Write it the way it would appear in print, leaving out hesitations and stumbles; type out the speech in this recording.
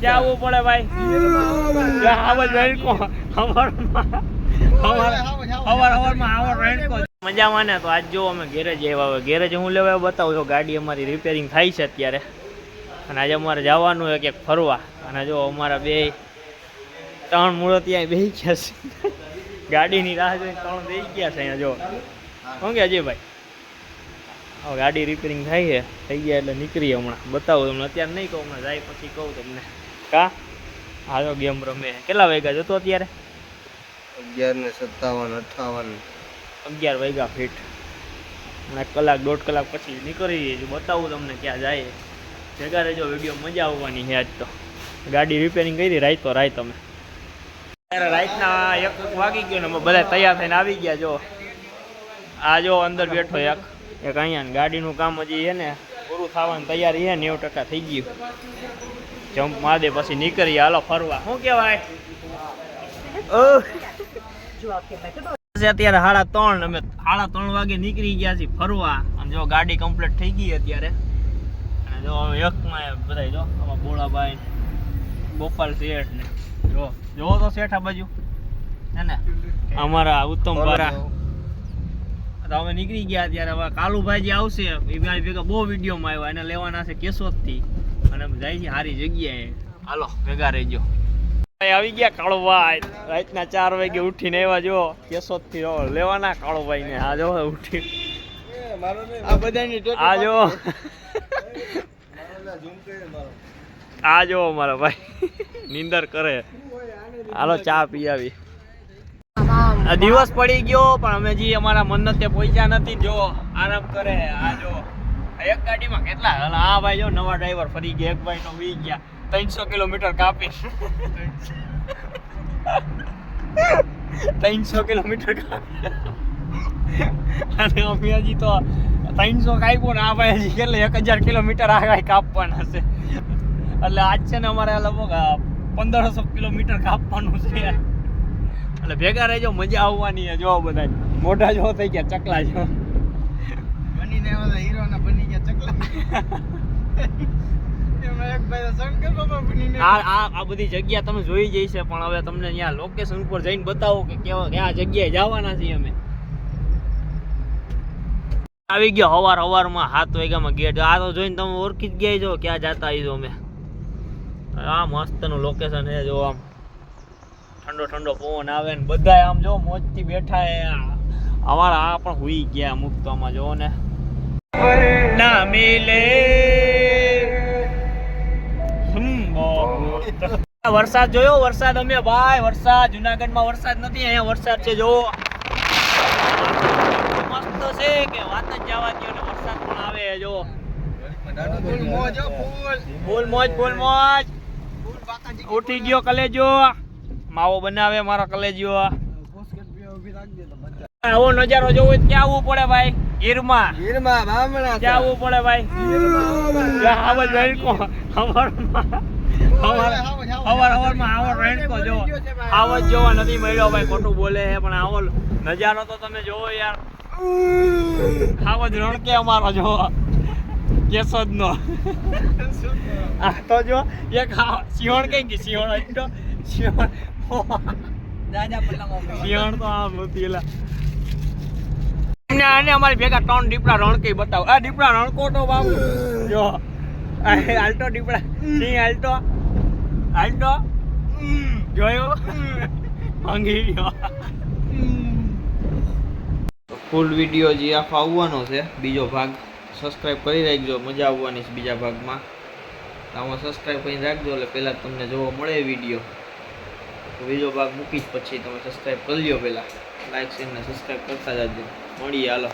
જાવું પડે ભાઈ. મજામાં ને. તો આજ જો અમે ગેરેજ આવ્યા. ગેરેજ હું લેવા બતાવું છું. ગાડી અમારી રિપેરિંગ થાય છે અત્યારે, અને આજે અમારે જવાનું હોય ક્યાંક ફરવા. અને જો અમારા બે ત્રણ મૂળો ત્યાં બેસી ગયા છે. ગાડીની રાહ જોઈને ત્રણ બેસી ગયા છે અહીંયા. જો શું કે અજયભાઈ, હવે ગાડી રિપેરિંગ થાય છે, થઈ ગયા એટલે નીકળીએ હમણાં. બતાવું તમને, અત્યારે નહીં કહું, હમણાં જાય પછી કહું તમને. કા હાલો ગેમ રમે. કેટલા વાગ્યા જતો અત્યારે? 11:57 11 વાગ્યા ફીટ. હમણાં કલાક દોઢ કલાક પછી નીકળી જઈએ. બતાવું તમને ક્યાં જાય. ભેગા રહેજો, વિડીયો મજા આવવાની છે. આજ તો ગાડી રિપેરિંગ કરી રાત તો રાત અમે રાતના 1 વાગી ગયો ને અમે બધા તૈયાર થઈને આવી ગયા. જો આ જો અંદર બેઠો એક અહીંયા. ગાડીનું કામ હજી છે ને પૂરું થવાની તૈયારી છે, 90% થઈ ગયું. જમ્પ માર દે પછી નીકળીએ. હાલો ફરવા. શું કહેવાય? અત્યારે 3:30. અમે 3:30 વાગે નીકળી ગયા છીએ ફરવા. અને જો ગાડી કમ્પ્લીટ થઈ ગઈ અત્યારે. અને જો એકમાં બધા જો આમાં બોળાભાઈ, ગોપાલ શેઠ ને જો તો શેઠ આ બાજુ હે ને અમારા ઉત્તમ બારા. તો અમે નીકળી ગયા અત્યારે. હવે કાલુભાઈ જે આવશે એ મારી ભેગા બહુ વિડીયોમાં આવ્યા. એને લેવાના છે કેશોદથી, અને અમે જાય છે સારી જગ્યાએ. હાલો ભેગા રહેજો. આવી ગયા કાળુભાઈ. રાતના 4 વાગે ઉઠીને આવ્યા. જો કેશોદથી લેવાના કાળુભાઈ ને. આ જો ઉઠી આ બધાની આ જો આ જો અમારા ભાઈ નીંદર કરે. હાલો ચા પી આવી. દિવસ પડી ગયો પણ અમે જે અમારા મન્નતે પહોંચ્યા નથી. જો આરામ કરે. આ જો એક ગાડીમાં કેટલા. આ ભાઈ જો નવા ડ્રાઈવર ફરી ગયા. એક ભાઈ તો વી ગયા 300 કિલોમીટર કાપી. 300 કિલોમીટર કાપી. અને અમે હજી તો 300 કાપ્યો ને આ ભાઈ હજી કેટલે 1000 કિલોમીટર આગળ કાપવાના છે. એટલે આજ છે ને અમારે લગભગ 1500 કિલોમીટર કાપવાનું છે. એટલે ભેગા રહેજો, મજા આવવાની છે. જો બધા મોઢા જો થઈ ગયા ચકલા જો બનીને આવ્યા હીરોના બની ગયા ચકલા. એમાં એક ભાઈ શંકર બાબા બનીને આ બધી જગ્યા તમે જોઈ જઈ છે, પણ હવે તમને ત્યાં લોકેશન ઉપર જઈને બતાવો કે કયા જગ્યાએ જવાના છીએ અમે. આવી ગયો સવારમાં 7 વાગ્યામાં ગેટ. આ તો જોઈને તમે ઓળખી જ ગયા છો ક્યાં જતા આવીશું અમે. આ મસ્તનું લોકેશન છે. જો આમ ઠંડો ઠંડો પવન આવે ને બધા આમ જો મોજથી બેઠા હે. અમારા આ પણ હુઈ ગયા મુક્તોમાં. જો ને ના મિલે. વરસાદ જોયો? વરસાદ અમે ભાઈ વરસાદ જુનાગઢમાં વરસાદ નથી, અહીંયા વરસાદ છે. જો મસ્ત છે કે વાત જ જવા દો. ને વરસાદ પણ આવે. જો ફૂલ મોજ ફૂલ મોજ. ઉઠી ગયો કલેજો. માવો બનાવે મારો કલેજો. આવો નજારો જોવો ક્યાં આવવું પડે ભાઈ? ગીરમાં બામણા ક્યાં આવવું પડે ભાઈ? હવારમાં આવો રેણકો જો આવો જ જોવા નથી મળ્યો ભાઈ. ખોટું બોલે છે પણ આવો નજારો તો તમે જોવો યાર. આવો જ રણકે અમારો જો કેશોદ નો. આ તો જો એક સિંહણ કઈ ગઈ. સિંહણ એટલો સિંહણ તો આમ નથી. એલા આને અમારી ભેગા 3 દીપડા રણકી બતાવો. આ દીપડા રણકોટો બાબુ જો આલ્ટો દીપડા સિંહ આલ્ટો આલ્ટો જોયો ભાંગી ગયો. ફૂલ વિડીયો જે આખો આવવાનો છે બીજો ભાગ. સબસ્ક્રાઇબ કરી રાખજો, મજા આવવાની છે બીજા ભાગમાં. આમાં સબસ્ક્રાઇબ કરીને રાખજો એટલે પહેલાં તમને જોવા મળે વિડીયો. બીજો ભાગ મૂકી જ પછી તમે સબસ્ક્રાઇબ કરી લ્યો. પહેલાં લાઈક શેર ને સબસ્ક્રાઇબ કરતા જજો. મળીએ હાલો.